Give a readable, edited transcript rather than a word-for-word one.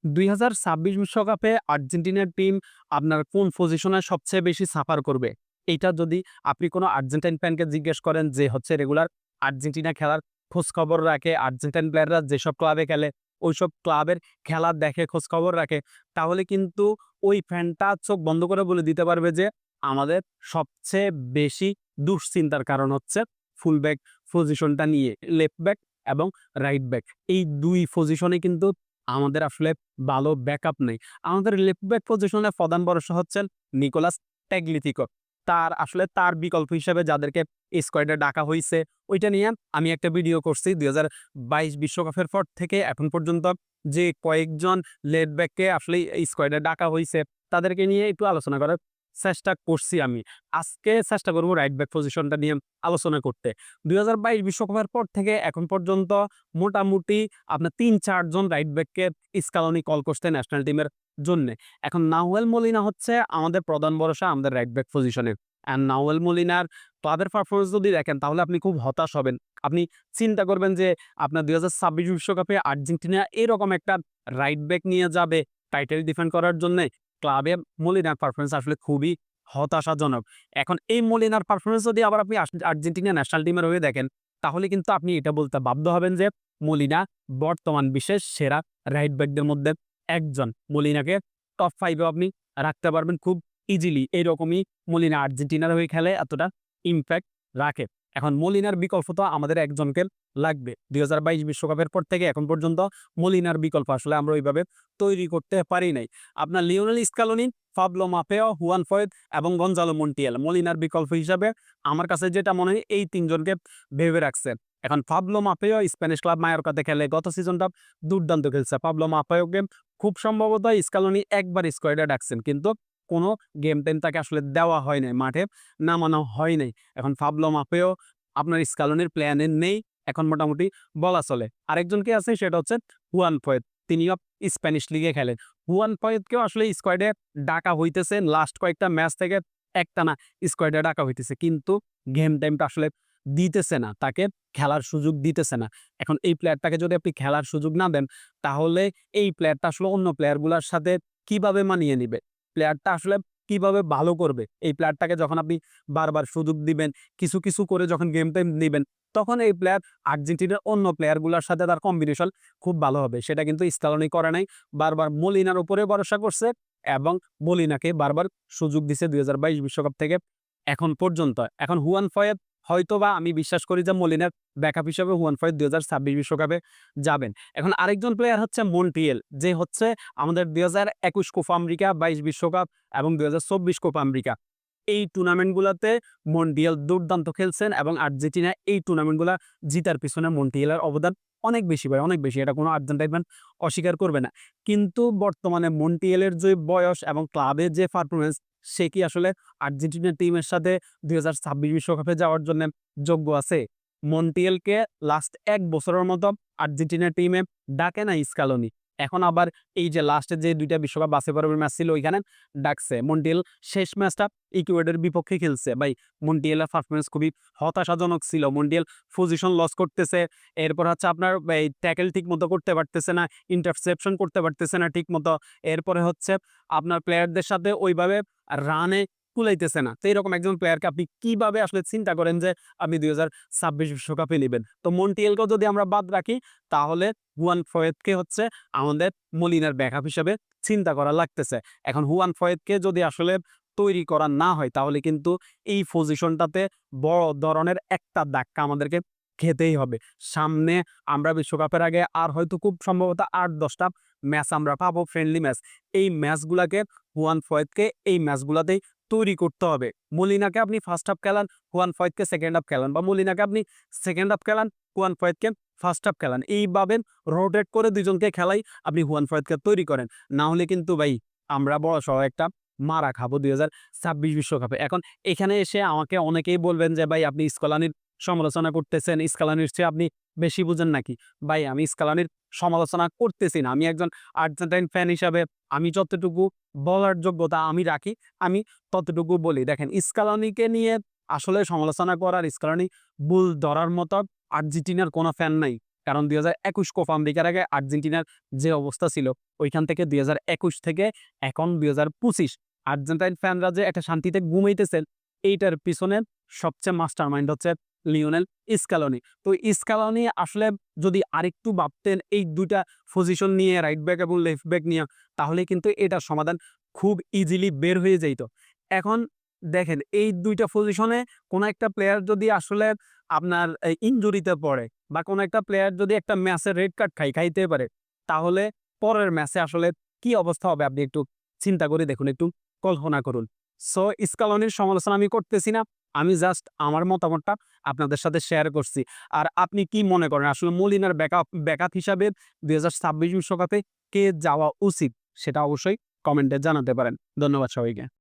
2026 বিশ্বকাপে আর্জেন্টিনার টিম আপনার কোন পজিশনে সবচেয়ে বেশি সাফার করবে? এইটা যদি আপনি কোনো আর্জেন্টাইন ফ্যানকে জিজ্ঞেস করেন যে হচ্ছে রেগুলার আর্জেন্টিনা খেলার খোঁজখবর রাখে, আর্জেন্টাইন প্লেয়াররা যেসব ক্লাবে খেলে, ওইসব ক্লাবের খেলা দেখে, খোঁজখবর রাখে, তাহলে কিন্তু ওই ফ্যানটা চোখ বন্ধ করে বলে দিতে পারবে যে আমাদের সবচেয়ে বেশি দুশ্চিন্তার কারণ হচ্ছে ফুলব্যাক পজিশনটা নিয়ে। লেফট ব্যাক এবং রাইট ব্যাক। এই ২ পজিশনে কিন্তু আমাদের আসলে ভালো ব্যাকআপ নেই। আমাদের লেফট ব্যাক পজিশনে প্রধান ভরসা হচ্ছেন নিকোলাস ট্যাগলিফিকো। তার বিকল্প হিসেবে যাদেরকে স্কোয়াডে ডাকা হইছে, ওইটা নিয়ে আমি একটা ভিডিও করছি ২০২২ বিশ্বকাপের পর থেকে এখন পর্যন্ত যে কয়েকজন লেফট ব্যাককে আসলে এই স্কোয়াডে ডাকা হইছে, তাদেরকে নিয়ে একটু আলোচনা করার চেষ্টা করছি আমি। আজকে চেষ্টা করব রাইট ব্যাক পজিশনটা নিয়ে আলোচনা করতে। ২০২২ বিশ্বকাপের পর থেকে এখন পর্যন্ত মোটামুটি আপনার ৩-৪ জন রাইট ব্যাককে স্কালোনি কল করছে ন্যাশনাল টিমের জন্যে। এখন নাহুয়েল মলিনা হচ্ছে আমাদের প্রধান ভরসা আমাদের রাইট ব্যাক পজিশনে। অ্যান্ড নাহুয়েল মলিনার ক্লাবের পারফরম্যান্স যদি দেখেন তাহলে আপনি খুব হতাশ হবেন। আপনি চিন্তা করবেন যে আপনার ২০২৬ বিশ্বকাপে আর্জেন্টিনা এরকম একটা রাইট ব্যাক নিয়ে যাবে টাইটেল ডিফেন্ড করার জন্যে। ক্লাবে মলিনার পারফরম্যান্স আসলে খুবই হতাশাজনক। এখন এই মলিনার পারফরম্যান্স যদি আবার আপনি আর্জেন্টিনা ন্যাশনাল টিমের হয়ে দেখেন, তাহলে কিন্তু আপনি এটা বলতে বাধ্য হবেন যে মলিনা বর্তমান বিশ্বের সেরা রাইট ব্যাকদের মধ্যে একজন। মলিনাকে টপ 5 এও আপনি রাখতে পারবেন খুব ইজিলি। এইরকমই মলিনা আর্জেন্টিনার হয়ে খেলে এতটা ইমপ্যাক্ট রাখে। এখন মলিনার বিকল্প তো আমাদের একজনকে লাগবে। ২০২২ বিশ্বকাপের পর থেকে এখন পর্যন্ত মলিনার বিকল্প আসলে আমরা ওইভাবে তৈরি করতে পারি নাই। আপনার Lionel Scaloni, Pablo Maffeo, Juan Foyth এবং গঞ্জালো মন্টিয়েল মলিনার বিকল্প হিসাবে আমার কাছে যেটা মনে হয় এই ৩ জনকে ভেবে রাখছে। এখন পাবলো মাপেও স্প্যানিশ ক্লাব মায়োরকাতে খেলে। গত সিজনটা দুর্দান্ত খেলছে। পাবলো মাপেওকে খুব সম্ভবত স্কালোনি একবার স্কোয়াডে ডাকছেন। কিন্তু কোনো গেম টাইম তাকে আসলে দেওয়া হয় নাই। মাঠে নামানো হয় নাই। এখন পাবলো মাপেও আপনার স্কালোনির প্ল্যানে নেই। এখন মোটামুটি বলা চলে। আরেকজন কে আছে সেটা হচ্ছে হুয়ান ফয়েদ। তিনিও স্প্যানিশ লিগে খেলেন। হুয়ান ফয়েদকেও আসলে স্কোয়াডে ডাকা হইতেছে। লাস্ট কয়েকটা ম্যাচ থেকে একটানা স্কোয়াডে ডাকা হইতেছে। কিন্তু গেম টাইমটা আসলে দিতেছে না। তাকে খেলার সুযোগ দিতেছে না। এখন এই প্লেয়ারটাকে যদি আপনি খেলার সুযোগ না দেন, তাহলে এই প্লেয়ারটা আসলে অন্য প্লেয়ারগুলার সাথে কিভাবে মানিয়ে নিবে? প্লেয়ারটা আসলে কিভাবে ভালো করবে? এই প্লেয়ারটাকে যখন আপনি বারবার সুযোগ দিবেন, কিছু করে যখন গেম টাইম নিবেন, তখন এই প্লেয়ার আর্জেন্টিনার অন্য প্লেয়ারগুলার সাথে তার কম্বিনেশন খুব ভালো হবে। সেটা কিন্তু স্কালোনি করে নাই। বারবার মলিনার উপরে ভরসা করছে এবং মলিনাকে বারবার সুযোগ দিছে ২০২২ বিশ্বকাপ থেকে এখন পর্যন্ত। এখন হুয়ান ফয়েদ হয়তোবা আমি বিশ্বাস করি যে মলিনার ব্যাকআপ হিসেবে হুয়ান ফয়েদ ২০২৬ বিশ্বকাপে যাবেন। এখন আরেকজন প্লেয়ার হচ্ছে মন্টিয়েল, যে হচ্ছে আমাদের ২০২১ কোপা আমেরিকা, ২২ বিশ্বকাপ এবং ২০২৪ কোপা আমেরিকা। এই টুর্নামেন্টগুলাতে মন্টিয়েল দুর্দান্ত খেলছেন এবং আর্জেন্টিনা এই টুর্নামেন্টগুলা জিতার পিছনে মন্টিয়েলের অবদান অনেক বেশি ভাই, অনেক বেশি। এটা কোনো আর্জেন্টাইন ফ্যান অস্বীকার করবে না। কিন্তু বর্তমানে মন্টিয়েলের যে বয়স এবং ক্লাবের যে পারফরম্যান্স, সে কি আসলে আর্জেন্টিনা টিমের সাথে ২০২৬ বিশ্বকাপে যাওয়ার জন্য যোগ্য আছে? মন্টিয়েলকে লাস্ট ১ বছরের মতো আর্জেন্টিনা টিমে ডাকে না স্কালোনি। এখন আবার এই যে লাস্টে যে ২ টা বিশ্বকাপ বাছাই পর্বের ম্যাচ ছিল ওইখানে ডাকছে। মন্টিয়েল শেষ ম্যাচটা ইকুয়েডরের বিপক্ষে খেলছে। ভাই মন্টিয়েলের পারফরম্যান্স খুবই হতাশাজনক ছিল। মন্টিয়েল পজিশন লস করতেছে। এরপর হচ্ছে আপনার এই ট্যাকেল ঠিকমতো করতে পারতেছে না, ইন্টারসেপশন করতে পারতেছে না ঠিকমতো। এরপরে হচ্ছে আপনার প্লেয়ারদের সাথে ওইভাবে রানে কুলাইতেছে না। তো এরকম একজন প্লেয়ারকে আপনি কিভাবে আসলে চিন্তা করেন যে আপনি ২০২৬ বিশ্বকাপে নিবেন? তো মন্টিয়েলকেও যদি আমরা বাদ রাখি, তাহলে হুয়ান ফয়েদকে হচ্ছে আমাদের মলিনার ব্যাকআপ হিসেবে চিন্তা করা লাগতেছে। এখন হুয়ান ফয়েদকে যদি আসলে তৈরি করা না হয়, তাহলে কিন্তু এই পজিশনটাতে বড় ধরনের একটা ধাক্কা আমাদেরকে খেতেই হবে। সামনে আমরা বিশ্বকাপের আগে আর হয়তো খুব সম্ভবত ৮-১০ টা ম্যাচ আমরা পাবো, ফ্রেন্ডলি ম্যাচ। এই ম্যাচগুলাকে হুয়ান ফয়েদকে এই ম্যাচগুলাতেই তৈরি করতে হবে। মলিনাকে আপনি ফার্স্ট হাফ খেলান, হুয়ান ফয়েদকে সেকেন্ড হাফ খেলান, বা মলিনাকে আপনি সেকেন্ড হাফ খেলান, হুয়ান ফয়েদকে ফার্স্ট হাফ খেলান। এইভাবে রোটেট করে ২ জনকে খেলাই আপনি হুয়ান ফয়েদকে তৈরি করেন। না হলে কিন্তু ভাই আমরা বড়সড় একটা মারা খাবো ২০২৬ বিশ্বকাপে। এখন এখানে এসে আমাকে অনেকেই বলবেন যে, "ভাই আপনি স্কলানির সমালোচনা করতেছেন। স্কলানির চেয়ে আপনি বেশি বুঝেন নাকি?" ভাই আমি স্কলানির সমালোচনা করতেছি না। আমি একজন আর্জেন্টাইন ফ্যান হিসাবে আমি যতটুকু বলার যোগ্যতা আমি রাখি, আমি ততটুকু বলি। দেখেন স্কলানিকে নিয়ে আসলে সমালোচনা করার, স্কলানি ভুল ধরার মতো আর্জেন্টিনার কোনো ফ্যান নাই। কারণ ২০২১ কোপা আমেরিকার আগে আর্জেন্টিনার যে অবস্থা ছিল, ওইখান থেকে ২০২১ থেকে এখন ২০২৫ আর্জেন্টাইন ফ্যানরা যে একটা শান্তিতে ঘুমাইতেছেন, এইটার পিছনে সবচেয়ে মাস্টারমাইন্ড হচ্ছে লিওনেল স্ক্যালোনি। তো স্ক্যালোনি আসলে যদি আরেকটু ভাবতেন এই ২ টা পজিশন নিয়ে রাইট ব্যাক এবং লেফট ব্যাক নিয়ে, তাহলে কিন্তু এটার সমাধান খুব ইজিলি বের হয়ে যাইত। এখন দেখেন এই ২ টা পজিশনে কোন একটা প্লেয়ার যদি আসলে আপনার ইনজুরিতে পড়ে বা কোন একটা প্লেয়ার যদি একটা ম্যাচে রেড কার্ড খাইতে পারে, তাহলে পরের ম্যাচে আসলে কি অবস্থা হবে আপনি একটু চিন্তা করে দেখুন, একটু কল্পনা করুন। সো স্ক্যালোনির সমালোচনা আমি করতেছি না। আমি জাস্ট আমার মতামতটা আপনাদের সাথে শেয়ার করছি। আর আপনি কি মনে করেন আসলে মলিনার ব্যাকআপ হিসাবে ২০২৬ বিশ্বকাপে কে যাওয়া উচিত? সেটা অবশ্যই কমেন্টে জানাতে পারেন। ধন্যবাদ সবাইকে।